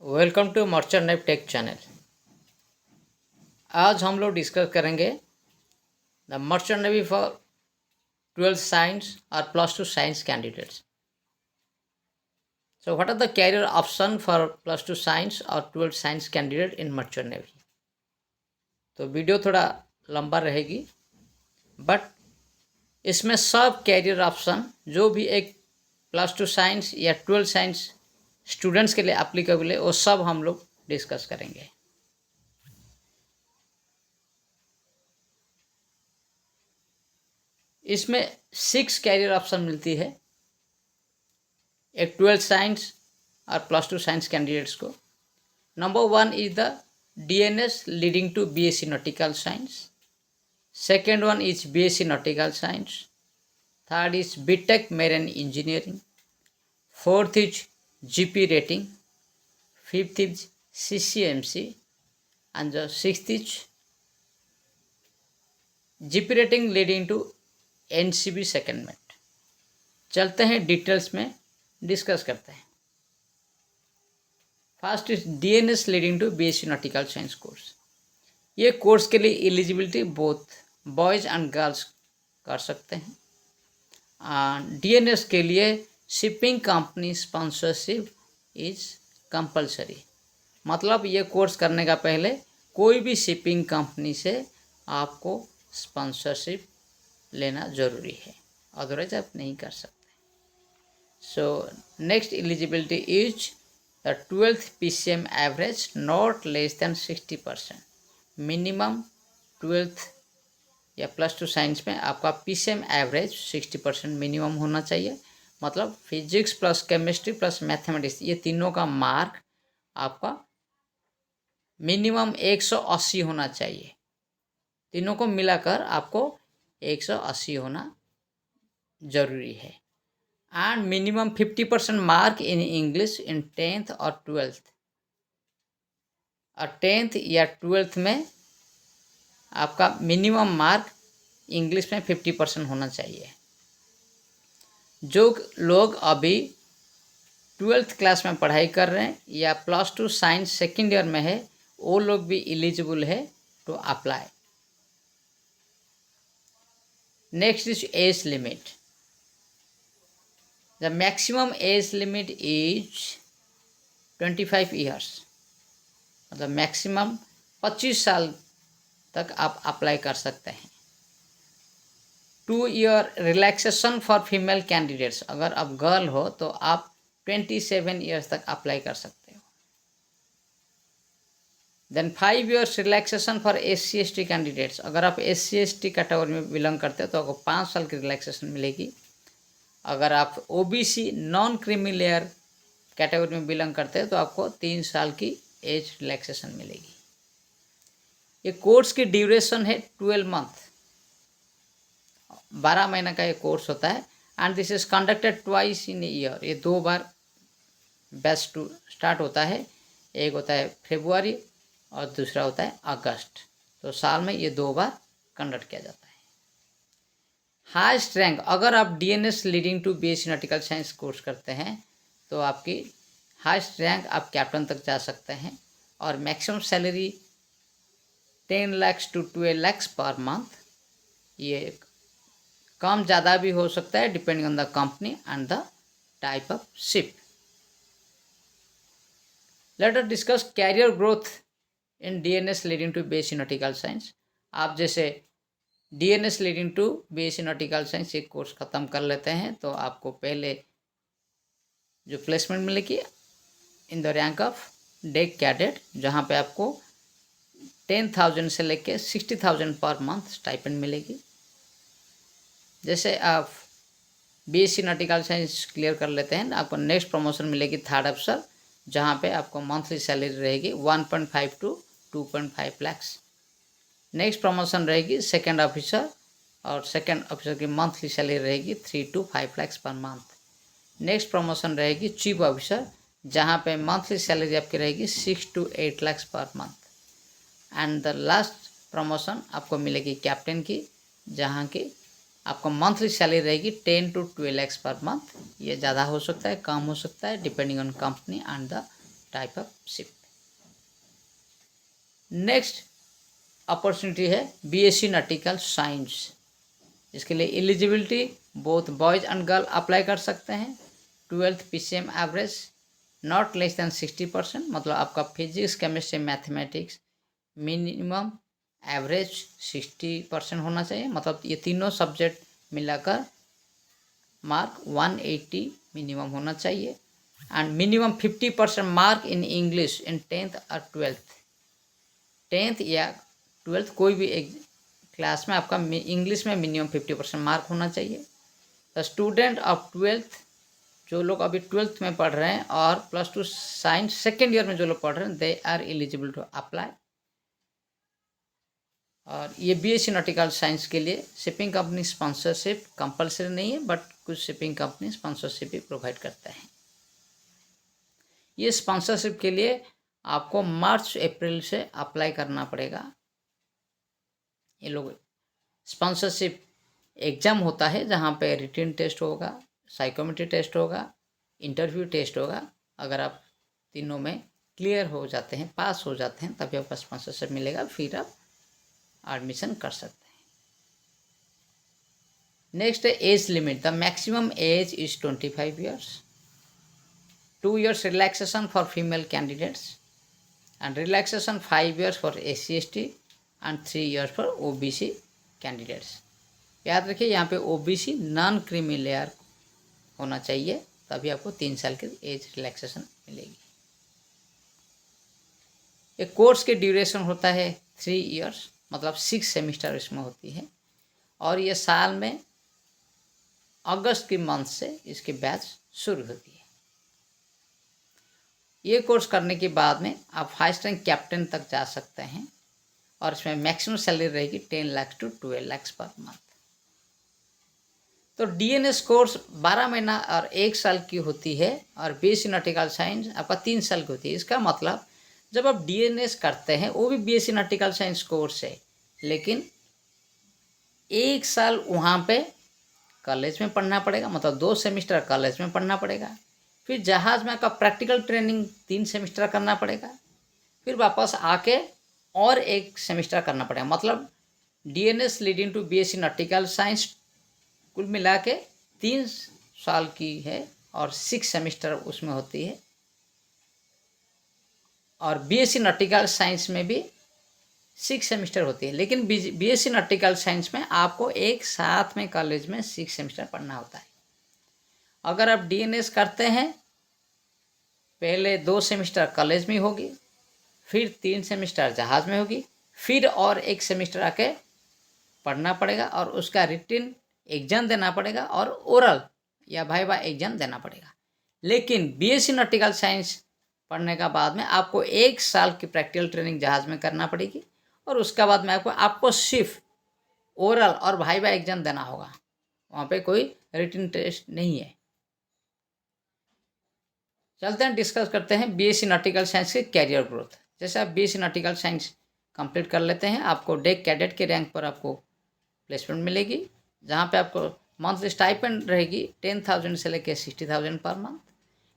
Welcome to merchant navy tech channel. आज हम लोग डिस्कस करेंगे the merchant navy for 12th science और +2 science candidates. So what are the career option for +2 science और 12th science candidate in merchant navy. तो video थोड़ा लंबा रहेगी, बट इसमें सब कैरियर ऑप्शन जो भी एक +2 साइंस या 12th साइंस स्टूडेंट्स के लिए एप्लीकेबल है वो सब हम लोग डिस्कस करेंगे। इसमें 6 कैरियर ऑप्शन मिलती है एक 12th साइंस और +2 साइंस कैंडिडेट्स को। Number 1 is the DNS leading to BSc nautical science. Second one is BSc nautical science. Third is BTech Marine engineering. Fourth is GP rating. Fifth is CCMC and the sixth is GP rating leading to NCB secondment. चलते हैं details में discuss करते हैं। First is DNS leading to BSc nautical science course. ये course के लिए eligibility both boys and girls कर सकते हैं। DNS के लिए shipping company sponsorship is compulsory. मतलब ये कोर्स करने का पहले कोई भी शिपिंग कंपनी से आपको स्पॉन्सरशिप लेना ज़रूरी है, अदरवाइज आप नहीं कर सकते। So next eligibility is the 12th PCM average not less than 60%। Minimum 12th या +2 साइंस में आपका PCM एवरेज 60% मिनिमम होना चाहिए। मतलब physics plus chemistry plus mathematics ये तीनों का मार्क आपका मिनिमम 180 होना चाहिए। तीनों को मिलाकर आपको 180 होना ज़रूरी है। And minimum 50% mark in English in 10th और 12th। और 10th या 12th में आपका मिनिमम मार्क इंग्लिश में 50% होना चाहिए। जो लोग अभी 12th क्लास में पढ़ाई कर रहे हैं या +2 साइंस सेकेंड ईयर में है, वो लोग भी एलिजिबल है to apply. Next is age limit. The maximum age limit is 25 years. मतलब मैक्सिमम 25 साल तक आप अप्लाई कर सकते हैं। 2 year relaxation for female candidates. अगर आप गर्ल हो तो आप 27 ईयर्स तक अप्लाई कर सकते हो। Then 5 years relaxation for SC ST candidates. अगर आप SC ST कैटेगरी में बिलोंग करते हो तो आपको 5 साल की रिलैक्सेशन मिलेगी। अगर आप OBC non creamy layer category में बिलोंग करते हैं तो आपको 3 साल की एज रिलैक्सेशन मिलेगी। ये कोर्स की ड्यूरेशन है 12 मंथ, 12 महीने का ये कोर्स होता है। And this is conducted twice in year. ये 2 बार बैच टू स्टार्ट होता है। एक होता है फरवरी और दूसरा होता है अगस्त। तो साल में ये 2 बार कंडक्ट किया जाता है। हाईएस्ट रैंक, अगर आप DNS leading to BSc nautical science course करते हैं तो आपकी हाईएस्ट रैंक आप कैप्टन तक जा सकते हैं। और maximum salary 10 lakhs to 12 lakhs पर मंथ। ये कम ज़्यादा भी हो सकता है depending on the company and the type of ship. Let us discuss career growth in DNS leading to BSc nautical science. आप जैसे DNS leading to BSc nautical science एक कोर्स ख़त्म कर लेते हैं तो आपको पहले जो प्लेसमेंट मिलेगी in the rank of deck cadet, जहाँ पे आपको 10,000 से लेके 60,000 पर मंथ स्टाइपेंड मिलेगी। जैसे आप BSc नॉटिकल साइंस क्लियर कर लेते हैं आपको नेक्स्ट प्रमोशन मिलेगी 3rd अफसर, जहाँ पे आपको मंथली सैलरी रहेगी 1.5 to 2.5 lakhs। नेक्स्ट प्रमोशन रहेगी 2nd ऑफिसर, और 2nd ऑफिसर की मंथली सैलरी रहेगी 3 to 5 lakhs पर मंथ। नेक्स्ट प्रमोशन रहेगी चीफ ऑफिसर, जहाँ पे मंथली सैलरी आपकी रहेगी 6 to 8 lakhs पर month. And the last promotion आपको मिलेगी कैप्टन की, जहाँ की आपको मंथली सैलरी रहेगी 10 to 12 lakhs पर मंथ। ये ज़्यादा हो सकता है, कम हो सकता है, depending on company and the type of ship. Next opportunity है बीएससी नॉटिकल साइंस। इसके लिए eligibility both boys and girl apply कर सकते हैं। 12th PCM average not less than 60%, मतलब आपका physics chemistry mathematics minimum average 60% होना चाहिए। मतलब ये तीनों सब्जेक्ट मिलाकर मार्क 180 मिनिमम होना चाहिए। And minimum 50% mark in English in 10th और 12th। 10th या 12th कोई भी एक क्लास में आपका इंग्लिश में मिनिमम 50% मार्क होना चाहिए। द स्टूडेंट ऑफ 12th, जो लोग अभी 12th में पढ़ रहे हैं और +2 साइंस सेकेंड ईयर में जो लोग पढ़ रहे हैं, they are eligible to apply. और ये बीएससी नॉटिकल साइंस के लिए शिपिंग कंपनी स्पॉन्सरशिप कंपलसरी नहीं है, बट कुछ शिपिंग कंपनी स्पॉन्सरशिप भी प्रोवाइड करते हैं। ये स्पॉन्सरशिप के लिए आपको मार्च अप्रैल से अप्लाई करना पड़ेगा। ये लोग स्पॉन्सरशिप एग्ज़ाम होता है जहाँ पे रिटन टेस्ट होगा, साइकोमेट्री टेस्ट होगा, इंटरव्यू टेस्ट होगा। अगर आप तीनों में क्लियर हो जाते हैं, पास हो जाते हैं, तभी आपका स्पॉन्सरशिप मिलेगा, फिर आप एडमिशन कर सकते हैं। नेक्स्ट है as limit. The maximum as is 25 years. 2 years relaxation for female candidates and relaxation 5 years for SC/ST and 3 years for OBC candidates। याद रखिए यहाँ पे OBC नॉन क्रीमी लेयर होना चाहिए, तभी आपको 3 साल की एज रिलैक्सेशन मिलेगी। एक कोर्स के ड्यूरेशन होता है 3 years, मतलब 6 सेमिस्टर इसमें होती है। और ये साल में अगस्त के मंथ से इसकी बैच शुरू होती है। ये कोर्स करने के बाद में आप 5 रैंक कैप्टन तक जा सकते हैं और इसमें मैक्सिमम सैलरी रहेगी 10 lakh to 12 lakh per month. तो डीएनएस कोर्स 12 महीना और 1 साल की होती है और बीएससी नॉटिकल साइंस आपका 3 साल की होती है। इसका मतलब जब आप डीएनएस करते हैं, वो भी बीएससी नॉटिकल साइंस कोर्स है, लेकिन 1 साल वहाँ पे कॉलेज में पढ़ना पड़ेगा, मतलब 2 सेमिस्टर कॉलेज में पढ़ना पड़ेगा। फिर जहाज़ में आपका प्रैक्टिकल ट्रेनिंग 3 सेमिस्टर करना पड़ेगा। फिर वापस आके और 1 सेमिस्टर करना पड़ेगा। मतलब DNS leading to BSc nautical science कुल मिला के 3 साल की है और 6 सेमिस्टर उसमें होती है। और बीएससी नॉटिकल साइंस में भी 6 सेमिस्टर होती है, लेकिन बीएससी नॉटिकल साइंस में आपको एक साथ में कॉलेज में 6 सेमिस्टर पढ़ना होता है। अगर आप डीएनएस करते हैं, पहले 2 सेमिस्टर कॉलेज में होगी, फिर 3 सेमिस्टर जहाज़ में होगी, फिर और 1 सेमिस्टर आके पढ़ना पड़ेगा और उसका रिटन एग्जाम देना पड़ेगा और ओरल या वाइवा एग्जाम देना पड़ेगा। लेकिन बीएससी नॉटिकल साइंस पढ़ने का बाद में आपको 1 साल की प्रैक्टिकल ट्रेनिंग जहाज़ में करना पड़ेगी और उसका बाद में आपको सिर्फ ओरल और वाइवा एग्जाम देना होगा। वहाँ पे कोई रिटन टेस्ट नहीं है। चलते हैं, डिस्कस करते हैं बीएससी नॉटिकल साइंस के कैरियर ग्रोथ। जैसे आप बीएससी नॉटिकल साइंस कंप्लीट कर लेते हैं, आपको डेक कैडेट के रैंक पर आपको प्लेसमेंट मिलेगी, जहाँ पे आपको मंथली स्टाइपेंड रहेगी 10,000 से लेकर 60,000 पर मंथ।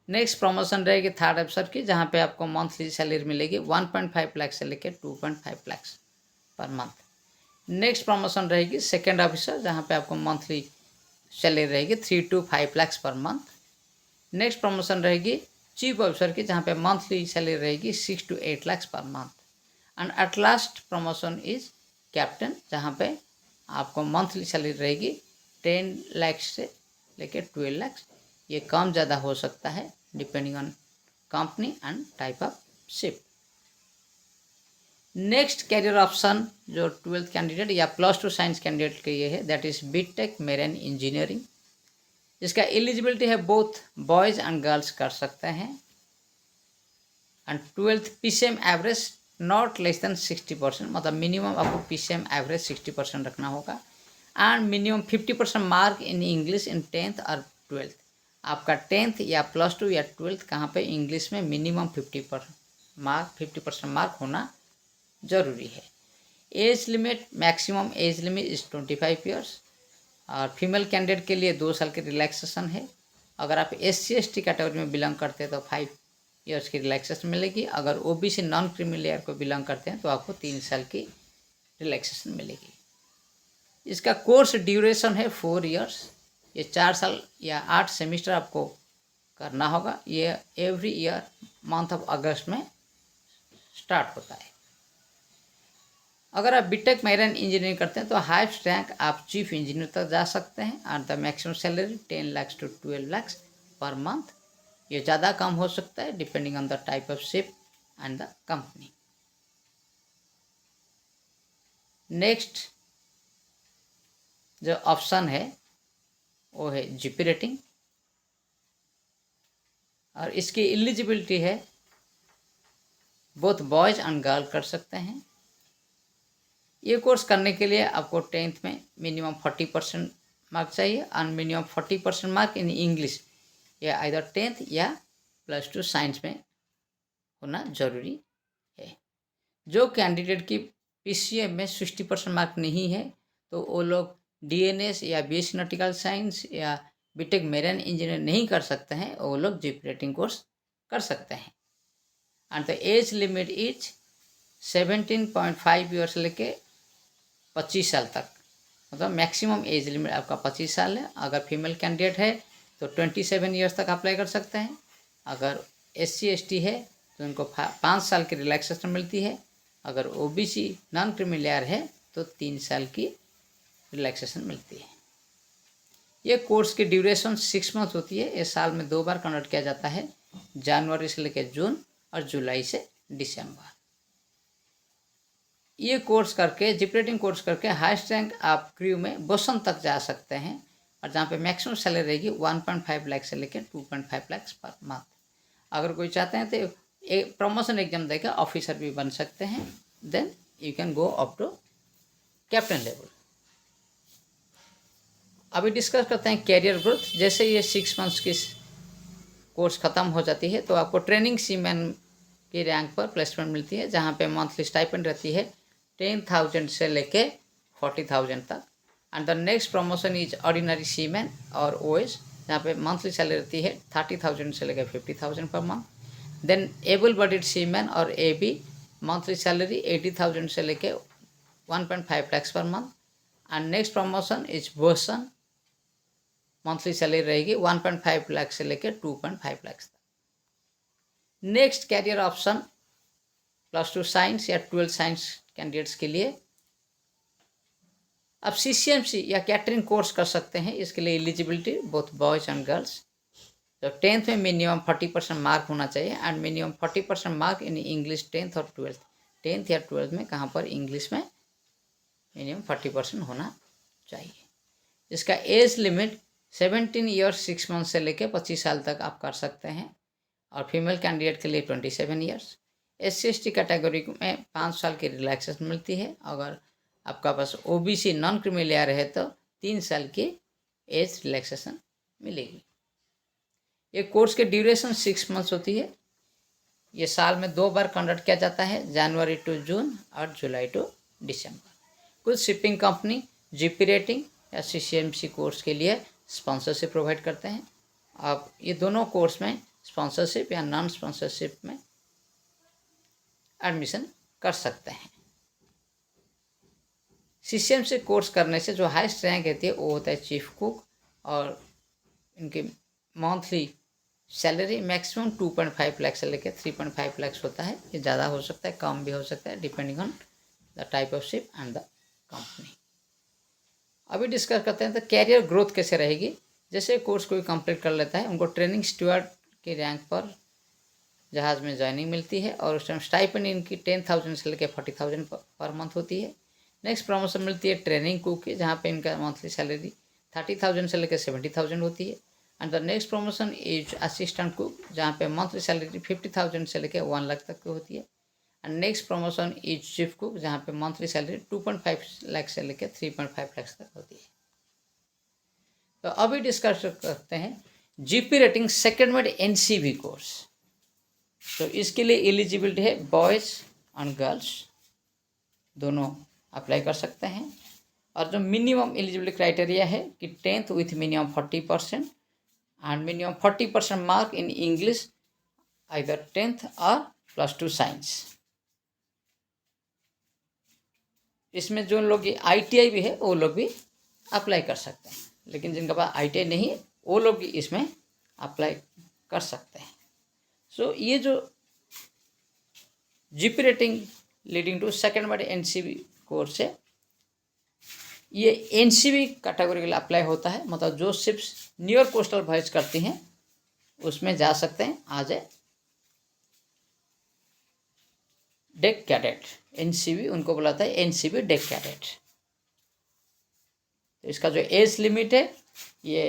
नेक्स्ट प्रमोशन रहेगी 3rd अफसर की, जहाँ पे आपको मंथली सैलरी मिलेगी 1.5 लाख से लेकर 2.5 lakh per month. Next promotion रहेगी 2nd ऑफिसर, जहाँ पे आपको मंथली सैलरी रहेगी 3 to 5 lakh per month. Next promotion रहेगी चीफ ऑफिसर की, जहाँ पे मंथली सैलरी रहेगी 6 to 8 lakh per month. And at last promotion is captain, जहाँ पे आपको मंथली सैलरी रहेगी 10 लाख से लेकर 12 लाख। ये कम ज़्यादा हो सकता है depending on company and type of ship. Next career option जो 12th कैंडिडेट या +2 साइंस कैंडिडेट के ये है, that is BTech marine engineering. इसका एलिजिबिलिटी है बोथ बॉयज़ एंड गर्ल्स कर सकते हैं। And 12th PCM average not less than 60%, मतलब मिनिमम आपको PCM एवरेज 60% रखना होगा। And minimum 50% mark in English in 10th और 12th। आपका 10th या +2 या 12th कहाँ पे इंग्लिश में मिनिमम 50% मार्क होना ज़रूरी है। Age limit, maximum age limit is 25 years. और फीमेल कैंडिडेट के लिए 2 साल की रिलैक्सेशन है। अगर आप SC/ST कैटेगरी में बिलोंग करते हैं तो 5 ईयर्स की रिलैक्सेशन मिलेगी। अगर ओबीसी नॉन क्रीमी लेयर को बिलोंग करते हैं तो आपको 3 साल की रिलैक्सेशन मिलेगी। इसका कोर्स ड्यूरेशन है 4 ईयर्स। ये 4 साल या 8 सेमेस्टर आपको करना होगा। ये एवरी ईयर मंथ ऑफ अगस्त में स्टार्ट होता है। अगर आप बीटेक मैरिन इंजीनियरिंग करते हैं तो हाईएस्ट रैंक आप चीफ इंजीनियर तक जा सकते हैं। और the maximum salary 10 lakh to 12 lakh per month. ये ज़्यादा कम हो सकता है depending on the type of ship and the company. Next जो ऑप्शन है वो है जीपी रेटिंग, और इसकी एलिजिबिलिटी है बोथ बॉयज एंड गर्ल कर सकते हैं। ये कोर्स करने के लिए आपको 10th में मिनिमम 40% मार्क चाहिए और मिनिमम 40% मार्क इन इंग्लिश, या आइदर 10th या +2 साइंस में होना जरूरी है। जो कैंडिडेट की पीसीएम में 60% मार्क नहीं है तो वो लोग डीएनएस या बीएससी नॉटिकल साइंस या बीटेक मैरिन इंजीनियर नहीं कर सकते हैं, वो लोग जीपी रेटिंग कोर्स कर सकते हैं। And the age limit is 17.5 years लेके 25 साल तक, मतलब मैक्सिमम एज लिमिट आपका 25 साल है। अगर फीमेल कैंडिडेट है तो 27 ईयर्स तक अप्लाई कर सकते हैं। अगर SC ST है तो उनको 5 साल की रिलैक्सेशन मिलती है। अगर ओबीसी नॉन क्रीमी लेयर है तो 3 साल की रिलैक्सेशन मिलती है। ये कोर्स की ड्यूरेशन 6 मंथ होती है। ये साल में 2 बार कंडक्ट किया जाता है, जनवरी से लेकर जून और जुलाई से दिसंबर। ये कोर्स करके जीपी रेटिंग कोर्स करके हाईएस्ट रैंक आप क्रू में बोसन तक जा सकते हैं, और जहाँ पे मैक्सिमम सैलरी रहेगी 1.5 लाख से लेकर 2.5 लाख पर मंथ। अगर कोई चाहते हैं तो एक प्रमोशन एग्जाम देकर ऑफिसर भी बन सकते हैं, then you can go up to captain level. अभी डिस्कस करते हैं कैरियर ग्रोथ। जैसे ये 6 मंथ्स की कोर्स ख़त्म हो जाती है तो आपको ट्रेनिंग सीमैन की रैंक पर प्लेसमेंट मिलती है, जहाँ पे मंथली स्टाइपेंड रहती है 10,000 से लेके 40,000 तक। And the next promotion is ordinary seaman और ओएस, जहाँ पे मंथली सैलरी रहती है 30,000 से लेकर 50,000 per month. Then able bodied seaman और AB मंथली सैलरी 80,000 से लेके 1.5 lakh per month. And next promotion is bosun, monthly salary रहेगी 1.5 लाख से लेकर 2.5 लाख तक। नेक्स्ट कैरियर ऑप्शन +2 साइंस या 12 साइंस कैंडिडेट्स के लिए आप CCMC या कैटरिंग कोर्स कर सकते हैं। इसके लिए eligibility both boys and girls. तो 10th में मिनिमम 40% मार्क होना चाहिए and minimum 40% mark in English 10th और 12th। 10th या 12th में कहाँ पर इंग्लिश में मिनिमम 40% होना चाहिए। इसका एज लिमिट 17 ईयर्स 6 मंथ से लेकर 25 साल तक आप कर सकते हैं, और फीमेल कैंडिडेट के लिए 27 ईयर्स। SC ST कैटेगरी में 5 साल की रिलैक्सेशन मिलती है। अगर आपका पास OBC नॉन क्रीमी लेयर है तो 3 साल की एज रिलैक्सेशन मिलेगी। ये कोर्स की ड्यूरेशन 6 मंथ्स होती है। ये साल में 2 बार कंडक्ट किया जाता है, जनवरी टू जून और जुलाई टू दिसंबर। कुछ शिपिंग कंपनी जीपी रेटिंग या CCMC कोर्स के लिए स्पॉन्सरशिप प्रोवाइड करते हैं। आप ये दोनों कोर्स में स्पॉन्सरशिप या नॉन स्पॉन्सरशिप में एडमिशन कर सकते हैं। CCMC कोर्स करने से जो हाईएस्ट रैंक रहती है वो होता है चीफ कुक, और इनकी मंथली सैलरी मैक्सिमम 2.5 लाख से लेकर 3.5 लाख होता है। ये ज़्यादा हो सकता है, कम भी हो सकता है, depending on the type of ship and the company. अभी डिस्कस करते हैं तो कैरियर ग्रोथ कैसे रहेगी। जैसे कोर्स कोई कंप्लीट कर लेता है उनको ट्रेनिंग स्टूअर्ड की रैंक पर जहाज़ में ज्वाइनिंग मिलती है, और उस टाइम स्टाइपेंड इनकी 10,000 से लेकर 40,000 पर मंथ होती है। नेक्स्ट प्रमोशन मिलती है ट्रेनिंग कुक की, जहाँ पे इनका मंथली सैलरी 30,000 से लेकर 70,000 होती है। And the next promotion is assistant cook, जहाँ पे मंथली सैलरी 50,000 से लेकर 1 लाख तक की होती है। And next promotion is chief cook, जहाँ पे मंथली सैलरी 2.5 लाख से लेकर 3.5 लाख तक होती है। तो अभी डिस्कस करते हैं जीपी रेटिंग सेकेंड में NCV कोर्स। तो इसके लिए एलिजिबिलिटी है बॉयज़ एंड गर्ल्स दोनों अप्लाई कर सकते हैं। और जो मिनिमम एलिजिबिलिटी क्राइटेरिया है कि 10th with minimum 40% and minimum 40% mark in English either 10th और +2 साइंस। इसमें जो लोग ITI भी है वो लोग भी अप्लाई कर सकते हैं, लेकिन जिनके पास ITI नहीं है वो लोग भी इसमें अप्लाई कर सकते हैं। सो ये जो GP rating leading to second बड़े NCB कोर्स है, ये NCB कैटेगरी के लिए अप्लाई होता है, मतलब जो शिप्स नियर कोस्टल वॉयज करती हैं उसमें जा सकते हैं। आज है डेक कैडेट, NCB उनको बुलाता है NCB डेक कैडेट। तो इसका जो एज लिमिट है ये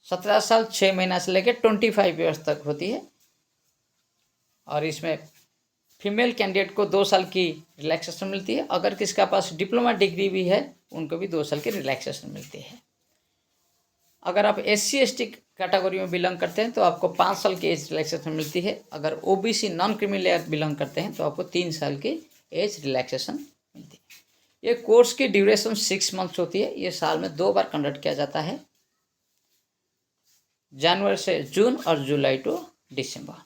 17 साल 6 महीना से लेकर 25 ईयर्स तक होती है, और इसमें फीमेल कैंडिडेट को 2 साल की रिलैक्सेशन मिलती है। अगर किसका पास डिप्लोमा डिग्री भी है उनको भी 2 साल की रिलैक्सेशन मिलती है। अगर आप SC/ST कैटेगरी में बिलोंग करते हैं तो आपको 5 साल की एज रिलैक्सेशन मिलती है। अगर OBC non creamy layer belong करते हैं तो आपको 3 साल की एज रिलैक्सेशन मिलती है। ये कोर्स की ड्यूरेशन 6 मंथ्स होती है। ये साल में 2 बार कंडक्ट किया जाता है, जनवरी से जून और जुलाई टू दिसंबर।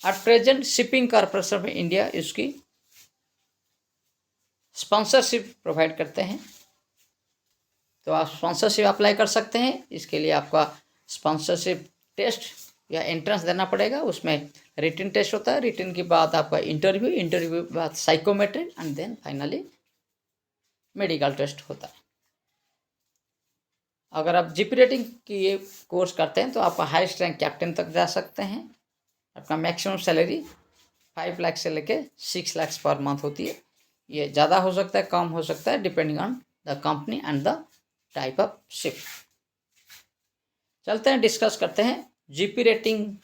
At present shipping corporation of India इसकी स्पॉन्सरशिप प्रोवाइड करते हैं, तो आप स्पॉन्सरशिप अप्लाई कर सकते हैं। इसके लिए आपका स्पॉन्सरशिप टेस्ट या एंट्रेंस देना पड़ेगा। उसमें रिटन टेस्ट होता है, रिटन के बाद आपका इंटरव्यू के बाद psychometric and then finally medical test होता है। अगर आप GP रेटिंग की ये कोर्स करते हैं तो आप हाईएस्ट रैंक कैप्टन तक जा सकते हैं। आपका मैक्सिमम सैलरी 5 लाख से लेके 6 लाख पर मंथ होती है। ये ज़्यादा हो सकता है, कम हो सकता है, depending on the company and the type of ship. चलते हैं डिस्कस करते हैं GP rating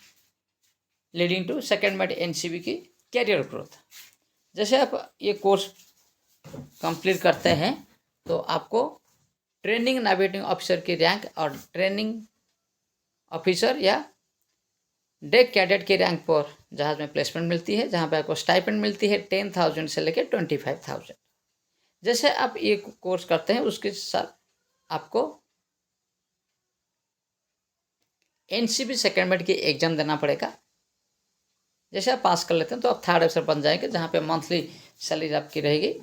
leading to second mate NCB की कैरियर ग्रोथ। जैसे आप ये कोर्स कंप्लीट करते हैं तो आपको ट्रेनिंग नेविगेटिंग ऑफिसर की रैंक और ट्रेनिंग ऑफिसर या डेक कैडेट की रैंक पर जहाज में प्लेसमेंट मिलती है, जहाँ पे आपको स्टाइपेंड मिलती है 10,000 से लेकर 25,000। जैसे आप ये कोर्स करते हैं उसके साथ आपको NCB सेकेंड मेड की एग्जाम देना पड़ेगा। जैसे आप पास कर लेते हैं तो आप 3rd अफसर बन जाएंगे, जहाँ पे मंथली सैलरी आपकी रहेगी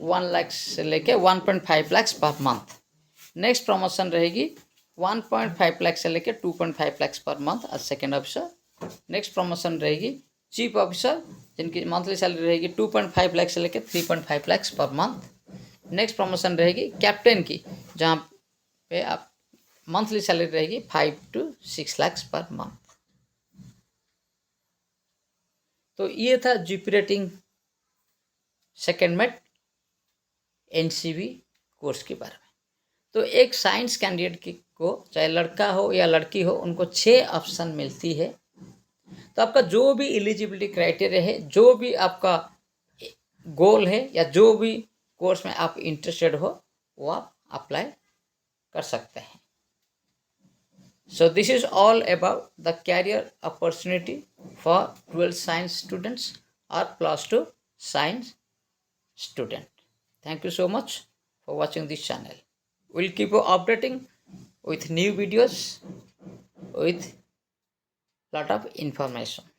1 लाख से लेकर 1.5 lakh per month. Next promotion रहेगी 1.5 लाख से लेकर 2.5 lakh per month as second officer. Next promotion रहेगी चीफ ऑफिसर, जिनकी मंथली सैलरी रहेगी 2.5 लाख से लेकर 3.5 lakh per month. Next promotion रहेगी कैप्टन की, जहाँ पे आप मंथली सैलरी रहेगी 5 to 6 लाख पर मंथ। तो ये था GP rating second mate NCB course के बारे में। तो एक साइंस कैंडिडेट को चाहे लड़का हो या लड़की हो उनको 6 ऑप्शन मिलती है। तो आपका जो भी एलिजिबिलिटी क्राइटेरिया है, जो भी आपका गोल है या जो भी कोर्स में आप इंटरेस्टेड हो वो आप अप्लाई कर सकते हैं। So this is all about the career opportunity for 12th science students or +2 science student. Thank you so much for watching this channel. We'll keep you updating with new videos with lot of information.